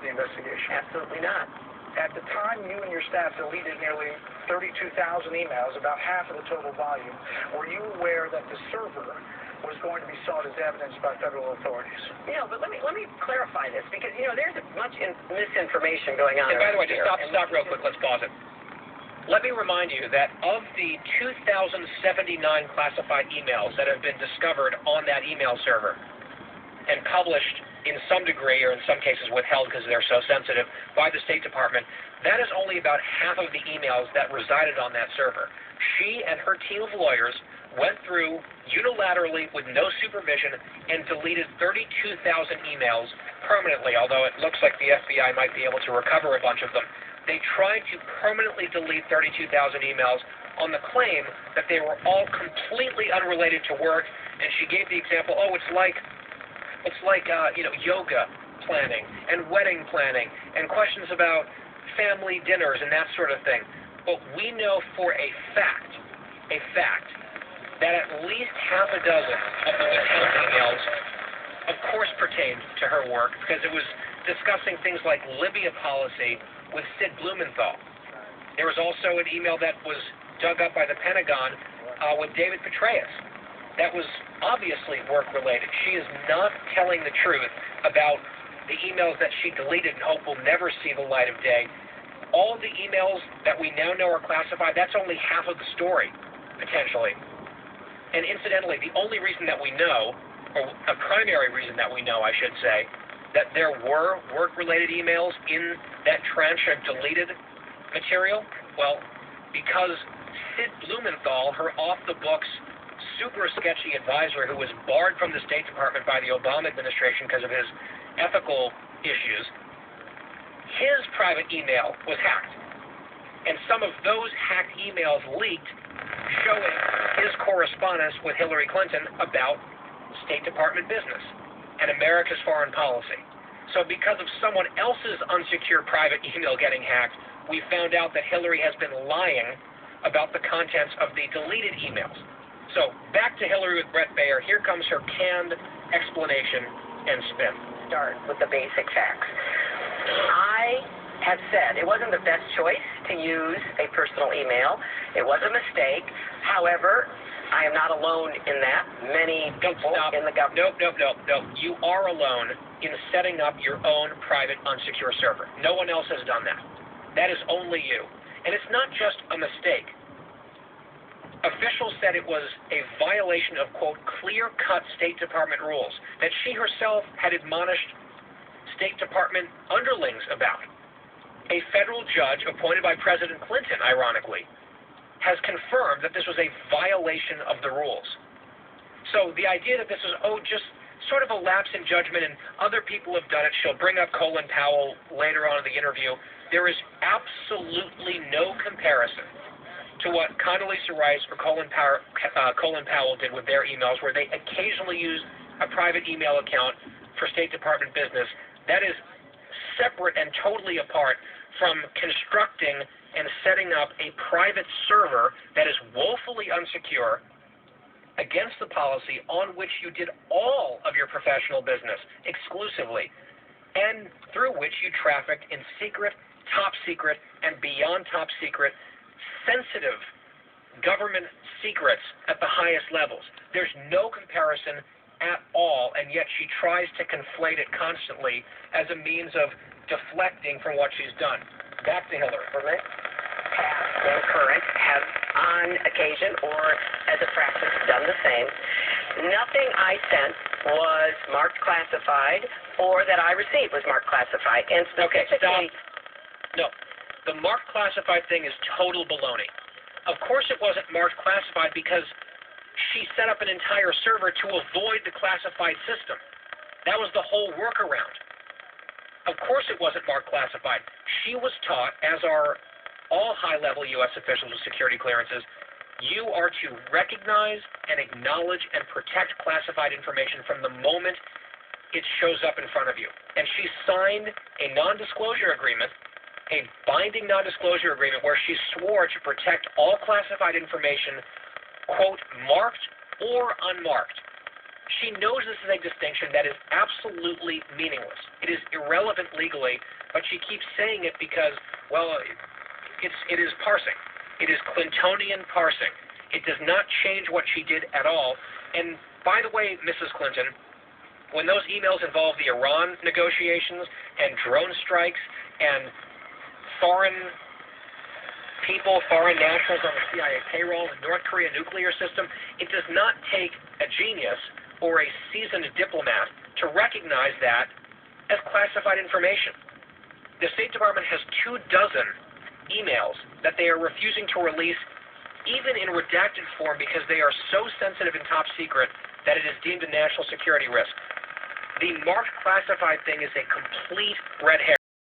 the investigation? Absolutely not. At the time you and your staff deleted nearly 32,000 emails, about half of the total volume, were you aware that the server was going to be sought as evidence by federal authorities? No, but let me clarify this, because, there's much misinformation going on. And by the way, here. just stop real quick. Let's pause it. Let me remind you that of the 2,079 classified emails that have been discovered on that email server and published in some degree, or in some cases withheld because they're so sensitive, by the State Department, that is only about half of the emails that resided on that server. She and her team of lawyers went through unilaterally with no supervision and deleted 32,000 emails permanently, although it looks like the FBI might be able to recover a bunch of them. They tried to permanently delete 32,000 emails on the claim that they were all completely unrelated to work, and she gave the example, it's like yoga planning and wedding planning and questions about family dinners and that sort of thing. But we know for a fact, that at least half a dozen of the withheld emails, of course, pertained to her work, because it was discussing things like Libya policy with Sid Blumenthal. There was also an email that was dug up by the Pentagon with David Petraeus. That was obviously work-related. She is not telling the truth about the emails that she deleted and hope will never see the light of day. All of the emails that we now know are classified, that's only half of the story, potentially. And incidentally, the only reason that we know, or a primary reason that we know, I should say, that there were work-related emails in that tranche of deleted material, well, because Sid Blumenthal, her off-the-books, super sketchy advisor who was barred from the State Department by the Obama administration because of his ethical issues, his private email was hacked. And some of those hacked emails leaked, showing his correspondence with Hillary Clinton about State Department business and America's foreign policy. So because of someone else's unsecure private email getting hacked, we found out that Hillary has been lying about the contents of the deleted emails. So, back to Hillary with Bret Baier. Here comes her canned explanation and spin. Start with the basic facts. I have said it wasn't the best choice to use a personal email. It was a mistake. However, I am not alone in that. Many people in the government... Nope. You are alone in setting up your own private unsecure server. No one else has done that. That is only you. And it's not just a mistake. Officials said it was a violation of, quote, clear-cut State Department rules that she herself had admonished State Department underlings about. A federal judge appointed by President Clinton, ironically, has confirmed that this was a violation of the rules. So the idea that this is, just sort of a lapse in judgment and other people have done it, she'll bring up Colin Powell later on in the interview, there is absolutely no comparison to what Condoleezza Rice or Colin Powell did with their emails, where they occasionally used a private email account for State Department business. That is separate and totally apart from constructing and setting up a private server that is woefully unsecure against the policy on which you did all of your professional business exclusively, and through which you trafficked in secret, top secret, and beyond top secret sensitive government secrets at the highest levels. There's no comparison at all, and yet she tries to conflate it constantly as a means of deflecting from what she's done. Back to Hillary. For me, past and current have on occasion or as a practice done the same. Nothing I sent was marked classified or that I received was marked classified. And specifically... Okay, stop. No. The marked classified thing is total baloney. Of course it wasn't marked classified because she set up an entire server to avoid the classified system. That was the whole workaround. Of course it wasn't marked classified. She was taught, as are all high-level U.S. officials with security clearances, you are to recognize and acknowledge and protect classified information from the moment it shows up in front of you. And she signed a non-disclosure agreement, a binding non-disclosure agreement where she swore to protect all classified information, quote, marked or unmarked. She knows this is a distinction that is absolutely meaningless. It is irrelevant legally, but she keeps saying it because, well, it is parsing. It is Clintonian parsing. It does not change what she did at all. And by the way, Mrs. Clinton, when those emails involve the Iran negotiations and drone strikes and foreign people, foreign nationals on the CIA payroll, the North Korea nuclear system, it does not take a genius or a seasoned diplomat to recognize that as classified information. The State Department has 24 emails that they are refusing to release, even in redacted form, because they are so sensitive and top secret that it is deemed a national security risk. The marked classified thing is a complete red herring.